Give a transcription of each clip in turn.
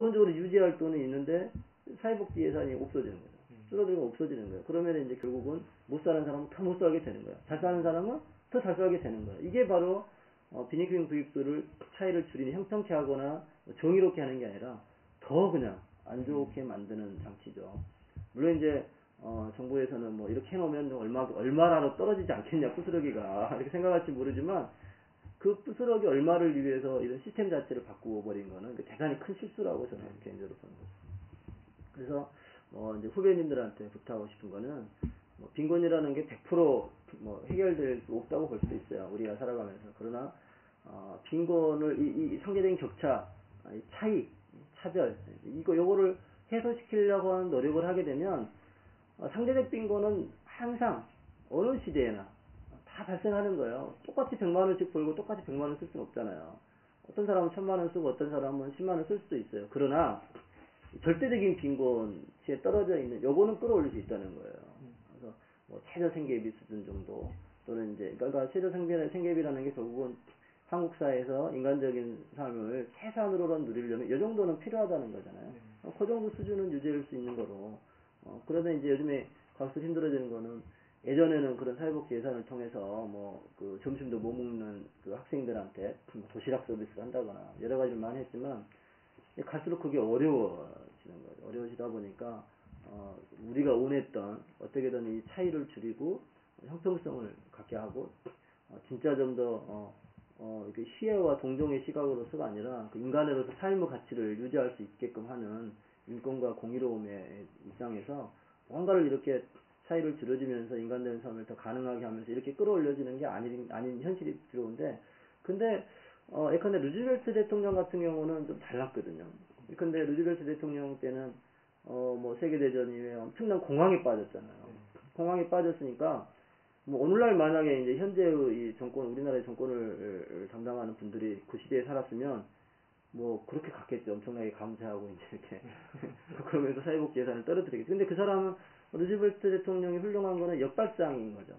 기본적으로 유지할 돈은 있는데 사회복지 예산이 없어지는 거죠. 줄어들고 없어지는 거예요. 그러면 이제 결국은 못 사는 사람은 더 못 살게 되는 거예요. 잘 사는 사람은 더 잘 살게 되는 거예요. 이게 바로 빈익빈 부익부를 차이를 줄이는 형평케 하거나 정의롭게 하는 게 아니라 더 그냥 안 좋게 만드는 장치죠. 물론 이제 정부에서는 뭐 이렇게 해놓으면 얼마라도 떨어지지 않겠냐 부스러기가 이렇게 생각할지 모르지만 그 부스러기 얼마를 위해서 이런 시스템 자체를 바꾸어 버린 거는 대단히 큰 실수라고 저는 개인적으로 보는 거죠. 그래서 이제 후배님들한테 부탁하고 싶은 거는 빈곤이라는 게 100% 해결될 수 없다고 볼 수도 있어요. 우리가 살아가면서. 그러나 빈곤을 이 상대적인 격차, 이 차이, 차별 요거를 해소시키려고 하는 노력을 하게 되면 상대적 빈곤은 항상 어느 시대에나 다 발생하는 거예요. 똑같이 100만 원씩 벌고 똑같이 100만 원 쓸 수는 없잖아요. 어떤 사람은 1000만 원 쓰고 어떤 사람은 10만 원 쓸 수도 있어요. 그러나 절대적인 빈곤치에 떨어져 있는 요거는 끌어올릴 수 있다는 거예요. 그래서 최저 생계비 수준 정도 또는 이제 그러니까 최저 생계비라는 게 결국은 한국 사회에서 인간적인 삶을 최소한으로는 누리려면 이 정도는 필요하다는 거잖아요. 그 정도 수준은 유지할 수 있는 거로. 그러다 이제 요즘에 갈수록 힘들어지는 거는 예전에는 그런 사회복지 예산을 통해서 그 점심도 못 먹는 그 학생들한테 도시락 서비스를 한다거나 여러 가지를 많이 했지만 갈수록 그게 어려워지는 거죠. 어려워지다 보니까 우리가 원했던 어떻게든 이 차이를 줄이고 형평성을 갖게 하고 진짜 좀 더 이렇게 시혜와 동정의 시각으로서가 아니라 그 인간으로서 삶의 가치를 유지할 수 있게끔 하는 인권과 공의로움의 입장에서 뭔가를 이렇게 차이를 줄여주면서 인간적인 삶을 더 가능하게 하면서 이렇게 끌어올려지는 게 아닌 현실이 들어오는데 근데 예컨대 루즈벨트 대통령 같은 경우는 좀 달랐거든요. 근데 루즈벨트 대통령 때는 세계대전 이후에 엄청난 공황에 빠졌잖아요. 공황에 빠졌으니까 오늘날 만약에 이제 현재의 이 정권, 우리나라의 정권을 담당하는 분들이 그 시대에 살았으면 그렇게 갔겠죠. 엄청나게 감사하고 이제 이렇게 그러면서 사회복지 예산을 떨어뜨리겠죠. 근데 그 사람은 루즈벨트 대통령이 훌륭한 거는 역발상인 거죠.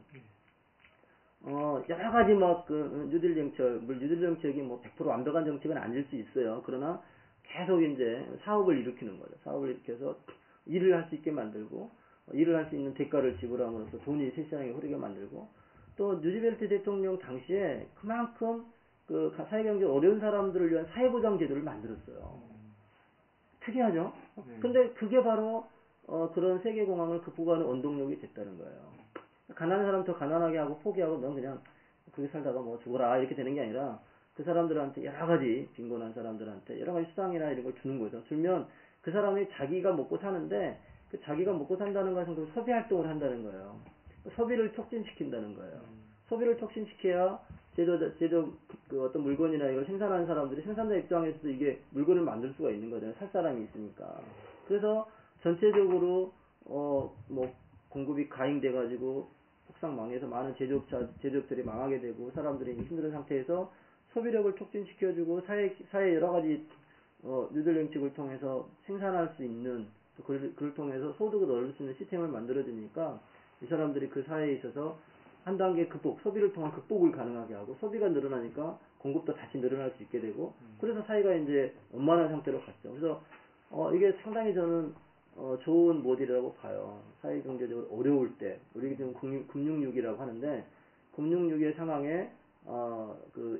여러 가지 뉴딜 정책이 100% 완벽한 정책은 아닐 수 있어요. 그러나 계속 이제 사업을 일으키는 거죠. 사업을 일으켜서 일을 할 수 있게 만들고, 일을 할 수 있는 대가를 지불함으로써 돈이 세상에 흐르게 만들고, 또 뉴질랜드 대통령 당시에 그만큼 그 사회경제 어려운 사람들을 위한 사회보장 제도를 만들었어요. 특이하죠? 근데 그게 바로 그런 세계공황을 극복하는 원동력이 됐다는 거예요. 가난한 사람 더 가난하게 하고 포기하고 넌 그냥 그렇게 살다가 죽어라 이렇게 되는 게 아니라 그 사람들한테 여러 가지 빈곤한 사람들한테 여러 가지 수당이나 이런 걸 주는 거죠. 주면 그 사람이 자기가 먹고 사는데 그 자기가 먹고 산다는 것은 그 소비 활동을 한다는 거예요. 소비를 촉진시킨다는 거예요. 소비를 촉진시켜야 제조 그 어떤 물건이나 이걸 생산하는 사람들이 생산자 입장에서도 이게 물건을 만들 수가 있는 거잖아요. 살 사람이 있으니까. 그래서 전체적으로 공급이 가잉돼 가지고 폭삭 망해서 많은 제조업들이 망하게 되고 사람들이 힘든 상태에서 소비력을 촉진시켜주고 사회 여러 가지 뉴딜 정책을 통해서 생산할 수 있는 그를 통해서 소득을 얻을 수 있는 시스템을 만들어주니까 이 사람들이 그 사회에 있어서 한 단계 극복, 소비를 통한 극복을 가능하게 하고 소비가 늘어나니까 공급도 다시 늘어날 수 있게 되고 그래서 사회가 이제 원만한 상태로 갔죠. 그래서 이게 상당히 저는 좋은 모델이라고 봐요. 사회경제적으로 어려울 때 우리 지금 금융위기라고 하는데 금융위기의 상황에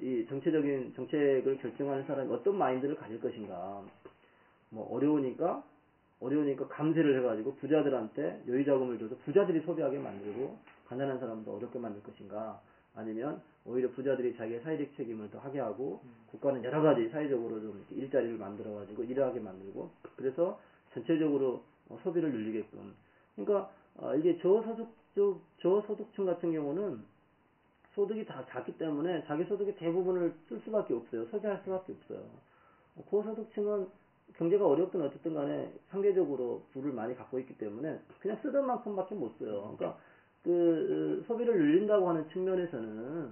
이 정책적인 정책을 결정하는 사람이 어떤 마인드를 가질 것인가. 어려우니까 감세를 해가지고 부자들한테 여유자금을 줘서 부자들이 소비하게 만들고 가난한 사람도 어렵게 만들 것인가. 아니면 오히려 부자들이 자기의 사회적 책임을 더 하게 하고 국가는 여러 가지 사회적으로 좀 이렇게 일자리를 만들어가지고 일하게 만들고 그래서 전체적으로 소비를 늘리게끔. 그러니까 이게 저소득층 같은 경우는 소득이 다 작기 때문에 자기 소득의 대부분을 쓸 수밖에 없어요. 소비할 수밖에 없어요. 고소득층은 경제가 어렵든 어쨌든 간에 상대적으로 부를 많이 갖고 있기 때문에 그냥 쓰던 만큼밖에 못 써요. 그러니까 그 소비를 늘린다고 하는 측면에서는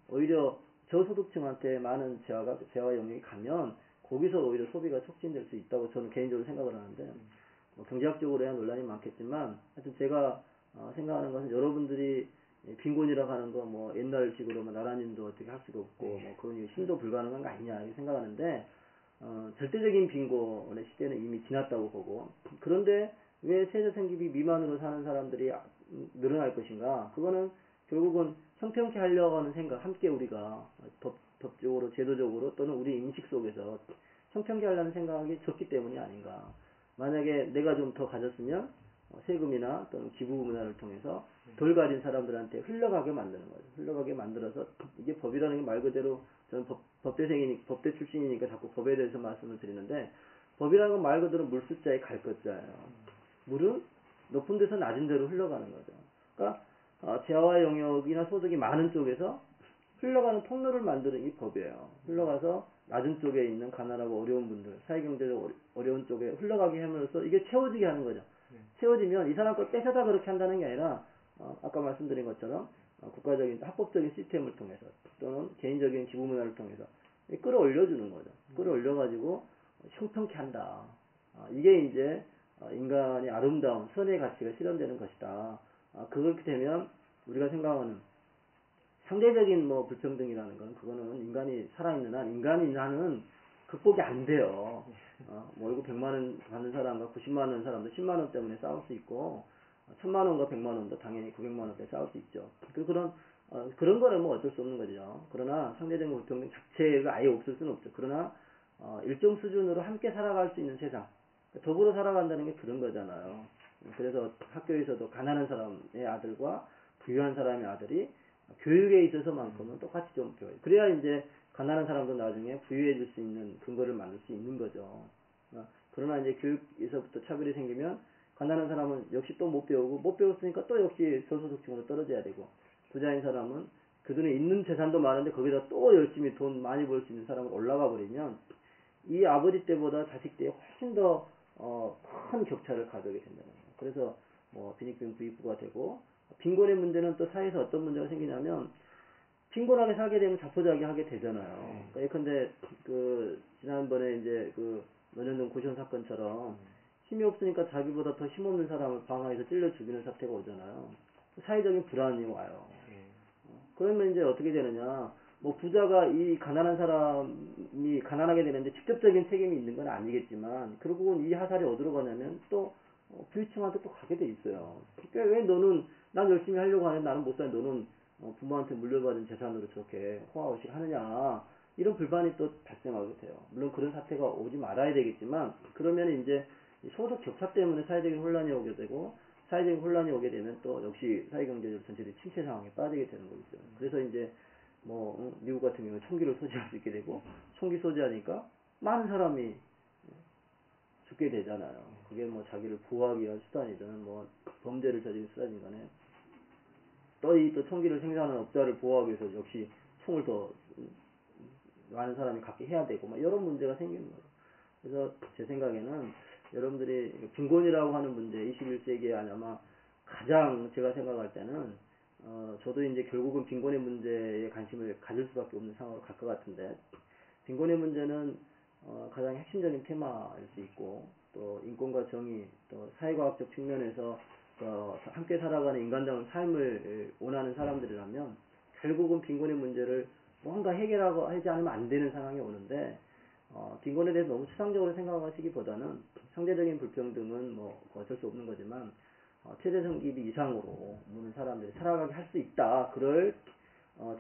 오히려 저소득층한테 많은 재화 영역이 가면 거기서 오히려 소비가 촉진될 수 있다고 저는 개인적으로 생각을 하는데 경제학적으로야 논란이 많겠지만 하여튼 제가 생각하는 것은 여러분들이 빈곤이라고 하는 거 옛날식으로 나라님도 어떻게 할 수가 없고 그러니 힘도 불가능한 거 아니냐 이렇게 생각하는데 절대적인 빈곤의 시대는 이미 지났다고 보고, 그런데 왜 세대생기비 미만으로 사는 사람들이 늘어날 것인가? 그거는 결국은 형평케 하려고 하는 생각, 함께 우리가 법적으로, 제도적으로 또는 우리 인식 속에서 형평케 하려는 생각이 적기 때문이 아닌가. 만약에 내가 좀 더 가졌으면 세금이나 또는 기부 문화를 통해서 덜 가진 사람들한테 흘러가게 만드는 거죠. 흘러가게 만들어서, 이게 법이라는 게 말 그대로, 저는 법대 출신이니까 자꾸 법에 대해서 말씀을 드리는데, 법이라는 건 말 그대로 물숫자에 갈 것자예요. 물은 높은 데서 낮은 데로 흘러가는 거죠. 그러니까 재화의 영역이나 소득이 많은 쪽에서 흘러가는 통로를 만드는 게 법이에요. 흘러가서 낮은 쪽에 있는 가난하고 어려운 분들, 사회경제적 어려운 쪽에 흘러가게 함으로써 이게 채워지게 하는 거죠. 채워지면 이 사람 걸 뺏어다 그렇게 한다는 게 아니라, 아까 말씀드린 것처럼 국가적인 합법적인 시스템을 통해서 또는 개인적인 기부 문화를 통해서 끌어올려주는 거죠. 끌어올려가지고 형평케 한다. 이게 이제 인간의 아름다운 선의 가치가 실현되는 것이다. 그렇게 되면 우리가 생각하는 상대적인 뭐 불평등이라는 건, 그거는 인간이 살아있는 한, 인간이 나는 극복이 안 돼요. 뭐 월급 100만 원 받는 사람과 90만 원 사람도 10만 원 때문에 싸울 수 있고, 1000만 원과 100만 원도 당연히 900만 원 때 싸울 수 있죠. 그런 거는 뭐 어쩔 수 없는 거죠. 그러나 상대적인 불평등 자체가 아예 없을 수는 없죠. 그러나 일정 수준으로 함께 살아갈 수 있는 세상, 더불어 살아간다는 게 그런 거잖아요. 그래서 학교에서도 가난한 사람의 아들과 부유한 사람의 아들이 교육에 있어서만큼은 똑같이 좀 배워요. 그래야 이제 가난한 사람도 나중에 부유해질 수 있는 근거를 만들 수 있는 거죠. 그러나 이제 교육에서부터 차별이 생기면 가난한 사람은 역시 또 못 배우고, 못 배웠으니까 또 역시 저소득층으로 떨어져야 되고, 부자인 사람은 그들은 있는 재산도 많은데 거기다 또 열심히 돈 많이 벌 수 있는 사람으로 올라가 버리면 이 아버지 때보다 자식 때에 훨씬 더 큰 격차를 가져게 된다는 거예요. 그래서 뭐 빈익빈 부익부가 되고, 빈곤의 문제는 또 사회에서 어떤 문제가 생기냐면, 빈곤하게 살게 되면 자포자기하게 되잖아요. 예컨대 지난번에 이제 노년동 고시원 사건처럼 힘이 없으니까 자기보다 더 힘없는 사람을 방아에서 찔러 죽이는 사태가 오잖아요. 사회적인 불안이 와요. 그러면 이제 어떻게 되느냐? 뭐 부자가 이 가난한 사람이 가난하게 되는데 직접적인 책임이 있는 건 아니겠지만, 결국은 이 하살이 어디로 가냐면 또 부유층한테 또 가게 돼 있어요. 그러니까 왜 너는, 난 열심히 하려고 하는데 나는 못 사니 너는 부모한테 물려받은 재산으로 저렇게 호화호식 하느냐, 이런 불만이 또 발생하게 돼요. 물론 그런 사태가 오지 말아야 되겠지만, 그러면 이제 소득 격차 때문에 사회적인 혼란이 오게 되고, 사회적인 혼란이 오게 되면 또 역시 사회경제적 전체적인 침체 상황에 빠지게 되는 거죠. 그래서 이제 미국 같은 경우는 총기를 소지할 수 있게 되고, 총기 소지하니까 많은 사람이 죽게 되잖아요. 그게 뭐 자기를 보호하기 위한 수단이든 뭐 범죄를 저지른 수단인 간에, 또 총기를 생산하는 업자를 보호하기 위해서 역시 총을 더 많은 사람이 갖게 해야 되고, 막 이런 문제가 생기는 거죠. 그래서 제 생각에는 여러분들이 빈곤이라고 하는 문제, 21세기에 아마 가장 제가 생각할 때는, 저도 이제 결국은 빈곤의 문제에 관심을 가질 수밖에 없는 상황으로 갈 것 같은데, 빈곤의 문제는 가장 핵심적인 테마일 수 있고, 또 인권과 정의, 또 사회과학적 측면에서 함께 살아가는 인간다운 삶을 원하는 사람들이라면 결국은 빈곤의 문제를 뭔가 해결하고 하지 않으면 안 되는 상황이 오는데, 빈곤에 대해서 너무 추상적으로 생각하시기보다는 상대적인 불평등은 뭐 어쩔 수 없는 거지만, 최대 성기비 이상으로 모든 사람들이 살아가게 할 수 있다. 그럴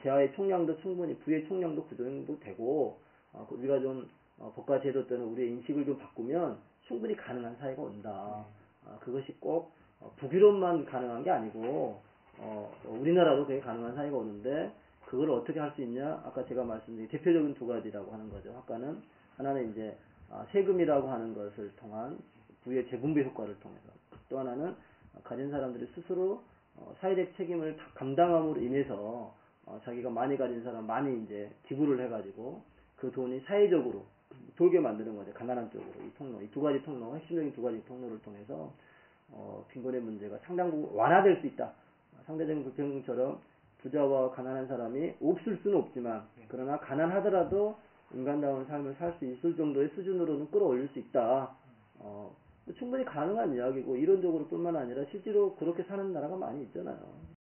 재화의 총량도 충분히, 부의 총량도 그 정도 되고, 우리가 좀 법과 제도 또는 우리의 인식을 좀 바꾸면 충분히 가능한 사회가 온다. 그것이 꼭 북유럽만 가능한 게 아니고 우리나라도 그게 가능한 사회가 오는데, 그걸 어떻게 할 수 있냐? 아까 제가 말씀드린 대표적인 두 가지라고 하는 거죠. 하나는 이제 세금이라고 하는 것을 통한 부의 재분배 효과를 통해서, 또 하나는 가진 사람들이 스스로 사회적 책임을 감당함으로 인해서 자기가 많이 가진 사람 많이 이제 기부를 해가지고 그 돈이 사회적으로 돌게 만드는 거죠. 가난한 쪽으로. 이 통로, 이 두 가지 통로, 핵심적인 두 가지 통로를 통해서 빈곤의 문제가 상당 부분 완화될 수 있다. 상대적인 불평등처럼 부자와 가난한 사람이 없을 수는 없지만, 그러나 가난하더라도 인간다운 삶을 살 수 있을 정도의 수준으로는 끌어올릴 수 있다. 충분히 가능한 이야기고, 이론적으로 뿐만 아니라 실제로 그렇게 사는 나라가 많이 있잖아요.